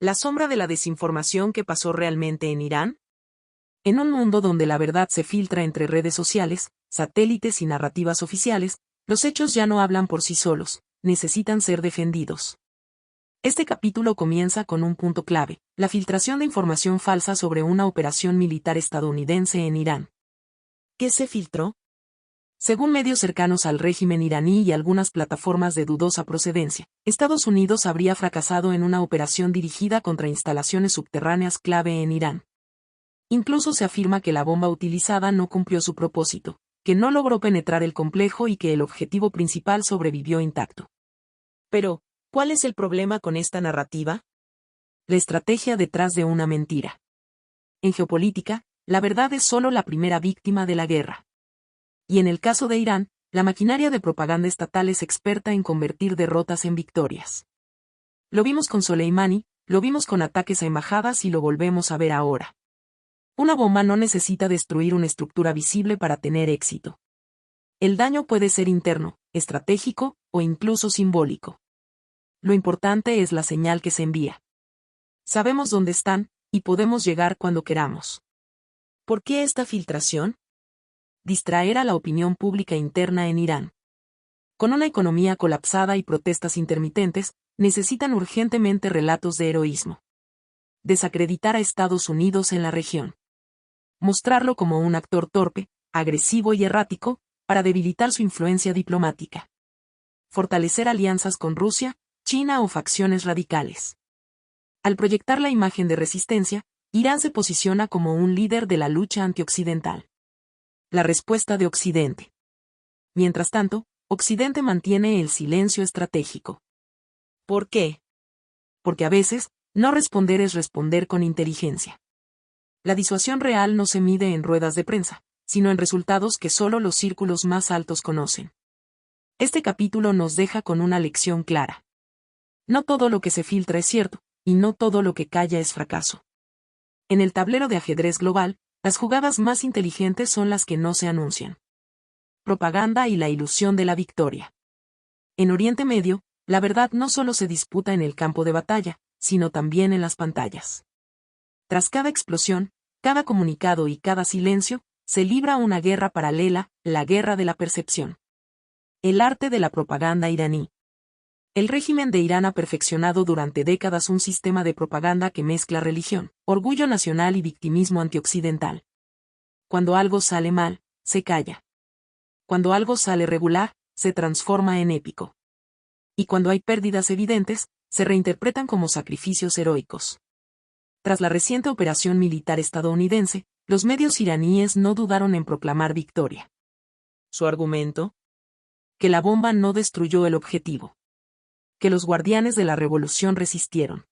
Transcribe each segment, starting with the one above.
¿La sombra de la desinformación que pasó realmente en Irán? En un mundo donde la verdad se filtra entre redes sociales, satélites y narrativas oficiales, los hechos ya no hablan por sí solos, necesitan ser defendidos. Este capítulo comienza con un punto clave: la filtración de información falsa sobre una operación militar estadounidense en Irán. ¿Qué se filtró? Según medios cercanos al régimen iraní y algunas plataformas de dudosa procedencia, Estados Unidos habría fracasado en una operación dirigida contra instalaciones subterráneas clave en Irán. Incluso se afirma que la bomba utilizada no cumplió su propósito, que no logró penetrar el complejo y que el objetivo principal sobrevivió intacto. Pero, ¿cuál es el problema con esta narrativa? La estrategia detrás de una mentira. En geopolítica, la verdad es solo la primera víctima de la guerra. Y en el caso de Irán, la maquinaria de propaganda estatal es experta en convertir derrotas en victorias. Lo vimos con Soleimani, lo vimos con ataques a embajadas y lo volvemos a ver ahora. Una bomba no necesita destruir una estructura visible para tener éxito. El daño puede ser interno, estratégico, o incluso simbólico. Lo importante es la señal que se envía. Sabemos dónde están, y podemos llegar cuando queramos. ¿Por qué esta filtración? Distraer a la opinión pública interna en Irán. Con una economía colapsada y protestas intermitentes, necesitan urgentemente relatos de heroísmo. Desacreditar a Estados Unidos en la región. Mostrarlo como un actor torpe, agresivo y errático, para debilitar su influencia diplomática. Fortalecer alianzas con Rusia, China o facciones radicales. Al proyectar la imagen de resistencia, Irán se posiciona como un líder de la lucha antioccidental. La respuesta de Occidente. Mientras tanto, Occidente mantiene el silencio estratégico. ¿Por qué? Porque a veces, no responder es responder con inteligencia. La disuasión real no se mide en ruedas de prensa, sino en resultados que solo los círculos más altos conocen. Este capítulo nos deja con una lección clara. No todo lo que se filtra es cierto, y no todo lo que calla es fracaso. En el tablero de ajedrez global, las jugadas más inteligentes son las que no se anuncian. Propaganda y la ilusión de la victoria. En Oriente Medio, la verdad no solo se disputa en el campo de batalla, sino también en las pantallas. Tras cada explosión, cada comunicado y cada silencio, se libra una guerra paralela, la guerra de la percepción. El arte de la propaganda iraní. El régimen de Irán ha perfeccionado durante décadas un sistema de propaganda que mezcla religión, orgullo nacional y victimismo antioccidental. Cuando algo sale mal, se calla. Cuando algo sale regular, se transforma en épico. Y cuando hay pérdidas evidentes, se reinterpretan como sacrificios heroicos. Tras la reciente operación militar estadounidense, los medios iraníes no dudaron en proclamar victoria. ¿Su argumento? Que la bomba no destruyó el objetivo. Que los guardianes de la revolución resistieron.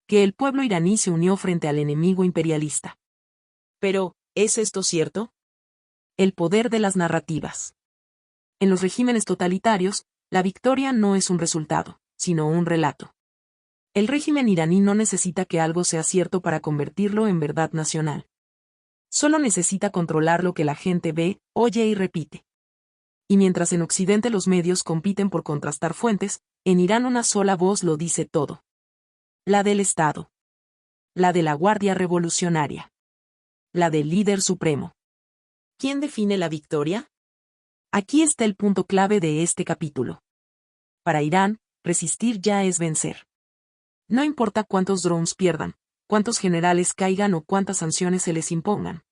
Que el pueblo iraní se unió frente al enemigo imperialista. Pero, ¿es esto cierto? El poder de las narrativas. En los regímenes totalitarios, la victoria no es un resultado, sino un relato. El régimen iraní no necesita que algo sea cierto para convertirlo en verdad nacional. Solo necesita controlar lo que la gente ve, oye y repite. Y mientras en Occidente los medios compiten por contrastar fuentes, en Irán una sola voz lo dice todo. La del Estado. La de la Guardia Revolucionaria. La del líder supremo. ¿Quién define la victoria? Aquí está el punto clave de este capítulo. Para Irán, resistir ya es vencer. No importa cuántos drones pierdan, cuántos generales caigan o cuántas sanciones se les impongan.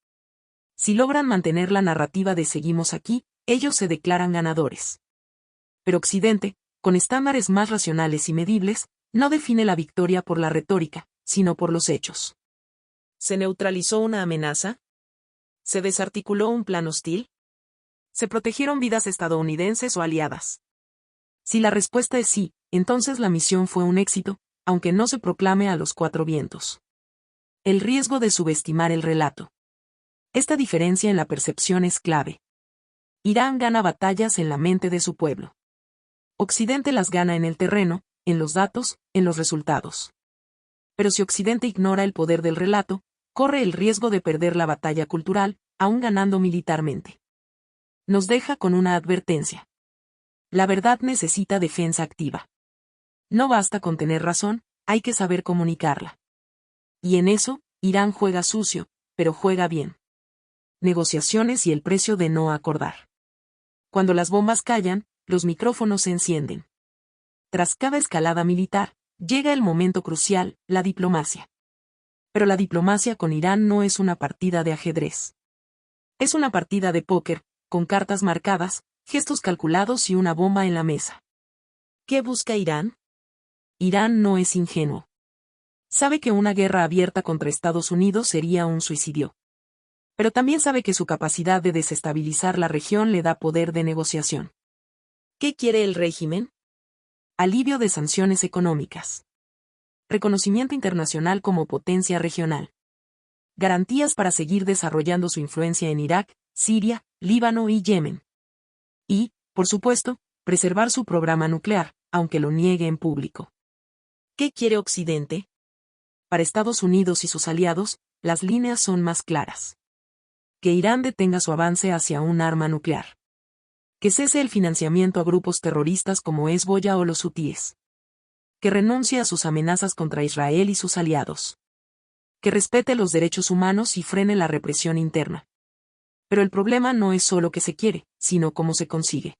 Si logran mantener la narrativa de seguimos aquí, ellos se declaran ganadores. Pero Occidente, con estándares más racionales y medibles, no define la victoria por la retórica, sino por los hechos. ¿Se neutralizó una amenaza? ¿Se desarticuló un plan hostil? ¿Se protegieron vidas estadounidenses o aliadas? Si la respuesta es sí, entonces la misión fue un éxito, aunque no se proclame a los cuatro vientos. El riesgo de subestimar el relato. Esta diferencia en la percepción es clave. Irán gana batallas en la mente de su pueblo. Occidente las gana en el terreno, en los datos, en los resultados. Pero si Occidente ignora el poder del relato, corre el riesgo de perder la batalla cultural, aún ganando militarmente. Nos deja con una advertencia. La verdad necesita defensa activa. No basta con tener razón, hay que saber comunicarla. Y en eso, Irán juega sucio, pero juega bien. Negociaciones y el precio de no acordar. Cuando las bombas callan, los micrófonos se encienden. Tras cada escalada militar, llega el momento crucial, la diplomacia. Pero la diplomacia con Irán no es una partida de ajedrez. Es una partida de póker, con cartas marcadas, gestos calculados y una bomba en la mesa. ¿Qué busca Irán? Irán no es ingenuo. Sabe que una guerra abierta contra Estados Unidos sería un suicidio. Pero también sabe que su capacidad de desestabilizar la región le da poder de negociación. ¿Qué quiere el régimen? Alivio de sanciones económicas. Reconocimiento internacional como potencia regional. Garantías para seguir desarrollando su influencia en Irak, Siria, Líbano y Yemen. Y, por supuesto, preservar su programa nuclear, aunque lo niegue en público. ¿Qué quiere Occidente? Para Estados Unidos y sus aliados, las líneas son más claras. Que Irán detenga su avance hacia un arma nuclear. Que cese el financiamiento a grupos terroristas como Hezbollah o los hutíes. Que renuncie a sus amenazas contra Israel y sus aliados. Que respete los derechos humanos y frene la represión interna. Pero el problema no es solo que se quiere, sino cómo se consigue.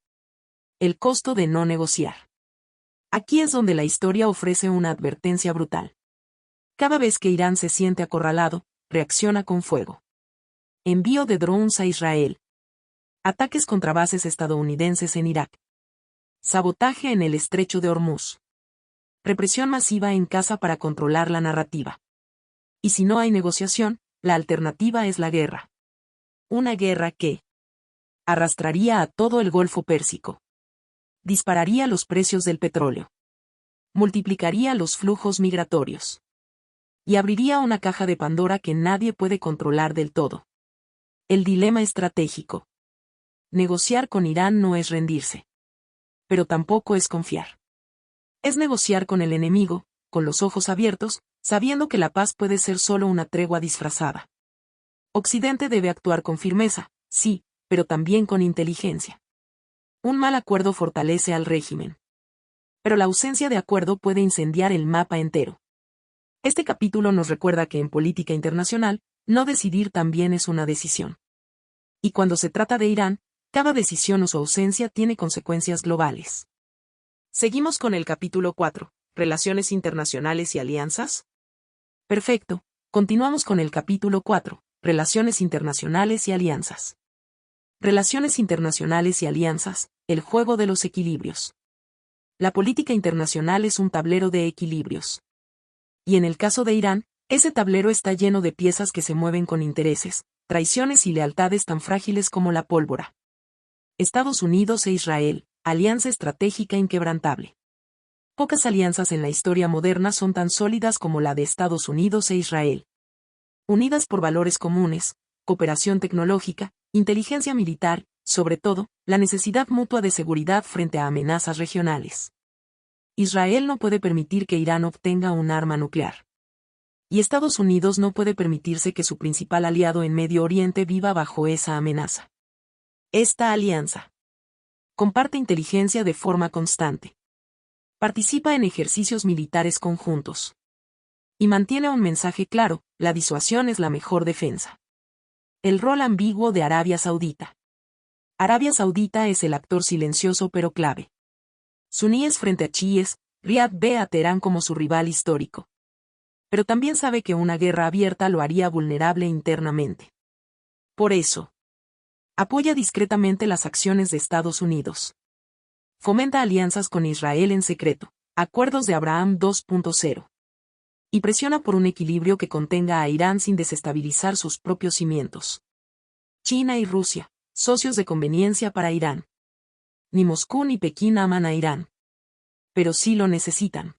El costo de no negociar. Aquí es donde la historia ofrece una advertencia brutal. Cada vez que Irán se siente acorralado, reacciona con fuego. Envío de drones a Israel. Ataques contra bases estadounidenses en Irak. Sabotaje en el estrecho de Hormuz. Represión masiva en casa para controlar la narrativa. Y si no hay negociación, la alternativa es la guerra. Una guerra que arrastraría a todo el Golfo Pérsico. Dispararía los precios del petróleo. Multiplicaría los flujos migratorios. Y abriría una caja de Pandora que nadie puede controlar del todo. El dilema estratégico. Negociar con Irán no es rendirse. Pero tampoco es confiar. Es negociar con el enemigo, con los ojos abiertos, sabiendo que la paz puede ser solo una tregua disfrazada. Occidente debe actuar con firmeza, sí, pero también con inteligencia. Un mal acuerdo fortalece al régimen. Pero la ausencia de acuerdo puede incendiar el mapa entero. Este capítulo nos recuerda que en política internacional, no decidir también es una decisión. Y cuando se trata de Irán, cada decisión o su ausencia tiene consecuencias globales. Seguimos con el capítulo 4, Relaciones internacionales y alianzas. Perfecto, continuamos con el capítulo 4, Relaciones internacionales y alianzas. Relaciones internacionales y alianzas, el juego de los equilibrios. La política internacional es un tablero de equilibrios. Y en el caso de Irán, ese tablero está lleno de piezas que se mueven con intereses, traiciones y lealtades tan frágiles como la pólvora. Estados Unidos e Israel, alianza estratégica inquebrantable. Pocas alianzas en la historia moderna son tan sólidas como la de Estados Unidos e Israel. Unidas por valores comunes, cooperación tecnológica, inteligencia militar, sobre todo, la necesidad mutua de seguridad frente a amenazas regionales. Israel no puede permitir que Irán obtenga un arma nuclear. Y Estados Unidos no puede permitirse que su principal aliado en Medio Oriente viva bajo esa amenaza. Esta alianza comparte inteligencia de forma constante. Participa en ejercicios militares conjuntos. Y mantiene un mensaje claro: la disuasión es la mejor defensa. El rol ambiguo de Arabia Saudita. Arabia Saudita es el actor silencioso pero clave. Suníes frente a chiíes, Riad ve a Teherán como su rival histórico. Pero también sabe que una guerra abierta lo haría vulnerable internamente. Por eso, apoya discretamente las acciones de Estados Unidos. Fomenta alianzas con Israel en secreto, acuerdos de Abraham 2.0. Y presiona por un equilibrio que contenga a Irán sin desestabilizar sus propios cimientos. China y Rusia, socios de conveniencia para Irán. Ni Moscú ni Pekín aman a Irán. Pero sí lo necesitan.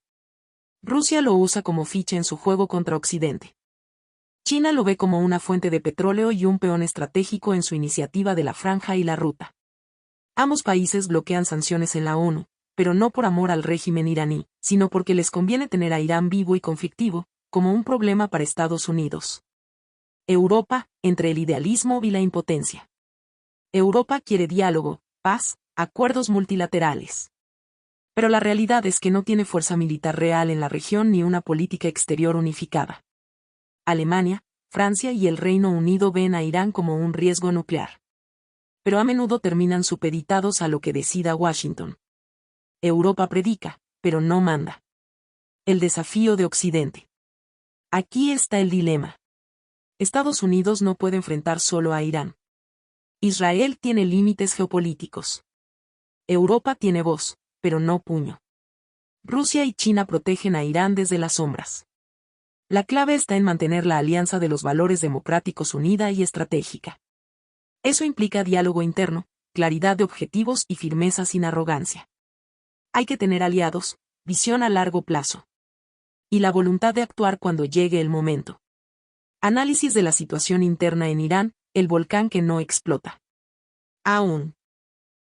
Rusia lo usa como ficha en su juego contra Occidente. China lo ve como una fuente de petróleo y un peón estratégico en su iniciativa de la Franja y la Ruta. Ambos países bloquean sanciones en la ONU, pero no por amor al régimen iraní, sino porque les conviene tener a Irán vivo y conflictivo, como un problema para Estados Unidos. Europa, entre el idealismo y la impotencia. Europa quiere diálogo, paz, acuerdos multilaterales. Pero la realidad es que no tiene fuerza militar real en la región ni una política exterior unificada. Alemania, Francia y el Reino Unido ven a Irán como un riesgo nuclear. Pero a menudo terminan supeditados a lo que decida Washington. Europa predica, pero no manda. El desafío de Occidente. Aquí está el dilema. Estados Unidos no puede enfrentar solo a Irán. Israel tiene límites geopolíticos. Europa tiene voz, pero no puño. Rusia y China protegen a Irán desde las sombras. La clave está en mantener la alianza de los valores democráticos unida y estratégica. Eso implica diálogo interno, claridad de objetivos y firmeza sin arrogancia. Hay que tener aliados, visión a largo plazo. Y la voluntad de actuar cuando llegue el momento. Análisis de la situación interna en Irán, el volcán que no explota. Aún.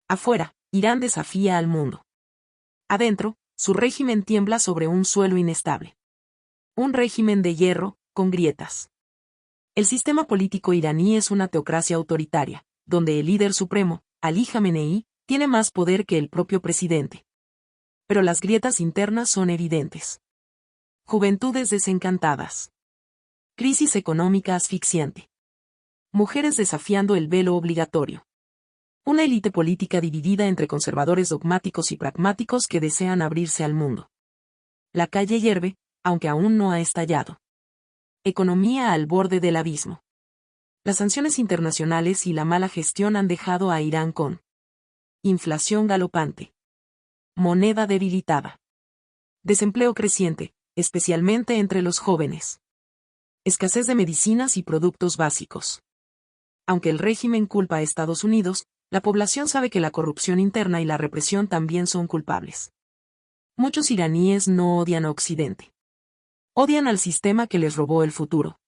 Afuera, Irán desafía al mundo. Adentro, su régimen tiembla sobre un suelo inestable. Un régimen de hierro, con grietas. El sistema político iraní es una teocracia autoritaria, donde el líder supremo, Ali Jamenei, tiene más poder que el propio presidente. Pero las grietas internas son evidentes. Juventudes desencantadas. Crisis económica asfixiante. Mujeres desafiando el velo obligatorio. Una élite política dividida entre conservadores dogmáticos y pragmáticos que desean abrirse al mundo. La calle hierve, aunque aún no ha estallado. Economía al borde del abismo. Las sanciones internacionales y la mala gestión han dejado a Irán con inflación galopante. Moneda debilitada. Desempleo creciente, especialmente entre los jóvenes. Escasez de medicinas y productos básicos. Aunque el régimen culpa a Estados Unidos, la población sabe que la corrupción interna y la represión también son culpables. Muchos iraníes no odian a Occidente. Odian al sistema que les robó el futuro.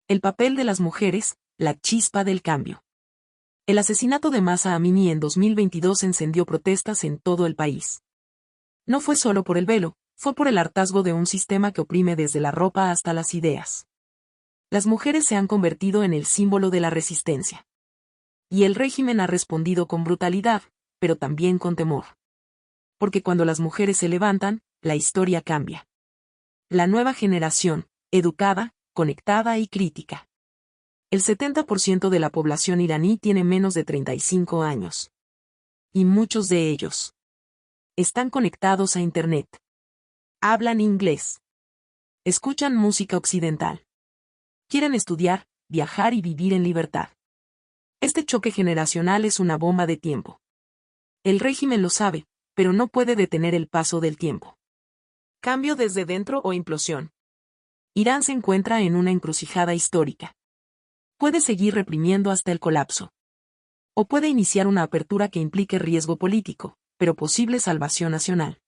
El papel de las mujeres, la chispa del cambio. El asesinato de Mahsa Amini en 2022 encendió protestas en todo el país. No fue solo por el velo, fue por el hartazgo de un sistema que oprime desde la ropa hasta las ideas. Las mujeres se han convertido en el símbolo de la resistencia. Y el régimen ha respondido con brutalidad, pero también con temor. Porque cuando las mujeres se levantan, la historia cambia. La nueva generación, educada, conectada y crítica. El 70% de la población iraní tiene menos de 35 años. Y muchos de ellos están conectados a Internet. Hablan inglés. Escuchan música occidental. Quieren estudiar, viajar y vivir en libertad. Este choque generacional es una bomba de tiempo. El régimen lo sabe, pero no puede detener el paso del tiempo. Cambio desde dentro o implosión. Irán se encuentra en una encrucijada histórica. Puede seguir reprimiendo hasta el colapso. O puede iniciar una apertura que implique riesgo político, pero posible salvación nacional.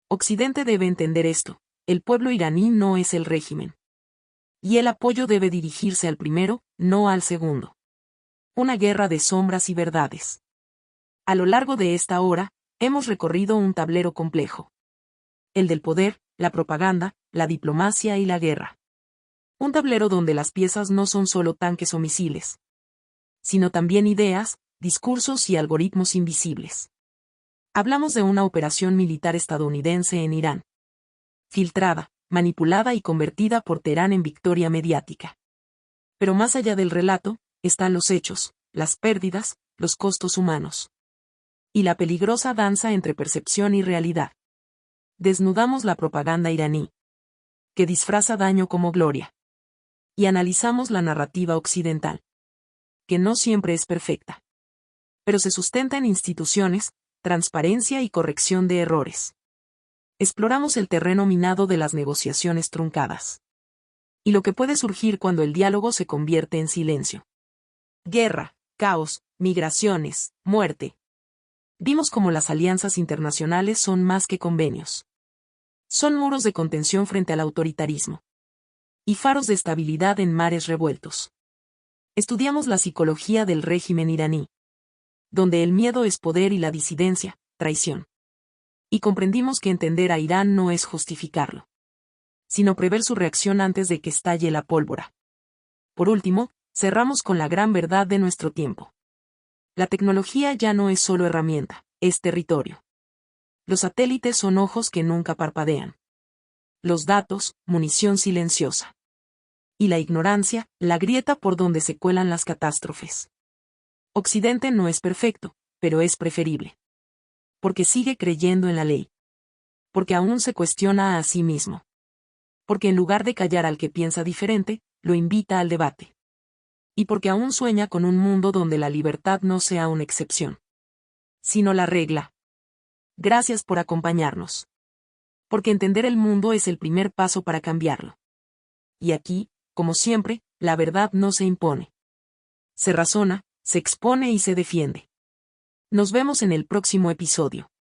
Occidente debe entender esto, el pueblo iraní no es el régimen. Y el apoyo debe dirigirse al primero, no al segundo. Una guerra de sombras y verdades. A lo largo de esta hora, hemos recorrido un tablero complejo. El del poder, la propaganda, la diplomacia y la guerra. Un tablero donde las piezas no son solo tanques o misiles, sino también ideas, discursos y algoritmos invisibles. Hablamos de una operación militar estadounidense en Irán. Filtrada, manipulada y convertida por Teherán en victoria mediática. Pero más allá del relato, están los hechos, las pérdidas, los costos humanos. Y la peligrosa danza entre percepción y realidad. Desnudamos la propaganda iraní, que disfraza daño como gloria. Y analizamos la narrativa occidental, que no siempre es perfecta, pero se sustenta en instituciones, transparencia y corrección de errores. Exploramos el terreno minado de las negociaciones truncadas. Y lo que puede surgir cuando el diálogo se convierte en silencio. Guerra, caos, migraciones, muerte. Vimos cómo las alianzas internacionales son más que convenios. Son muros de contención frente al autoritarismo. Y faros de estabilidad en mares revueltos. Estudiamos la psicología del régimen iraní, donde el miedo es poder y la disidencia, traición. Y comprendimos que entender a Irán no es justificarlo, sino prever su reacción antes de que estalle la pólvora. Por último, cerramos con la gran verdad de nuestro tiempo. La tecnología ya no es solo herramienta, es territorio. Los satélites son ojos que nunca parpadean. Los datos, munición silenciosa. Y la ignorancia, la grieta por donde se cuelan las catástrofes. Occidente no es perfecto, pero es preferible. Porque sigue creyendo en la ley. Porque aún se cuestiona a sí mismo. Porque en lugar de callar al que piensa diferente, lo invita al debate. Y porque aún sueña con un mundo donde la libertad no sea una excepción, sino la regla. Gracias por acompañarnos. Porque entender el mundo es el primer paso para cambiarlo. Y aquí, como siempre, la verdad no se impone. Se razona, se expone y se defiende. Nos vemos en el próximo episodio.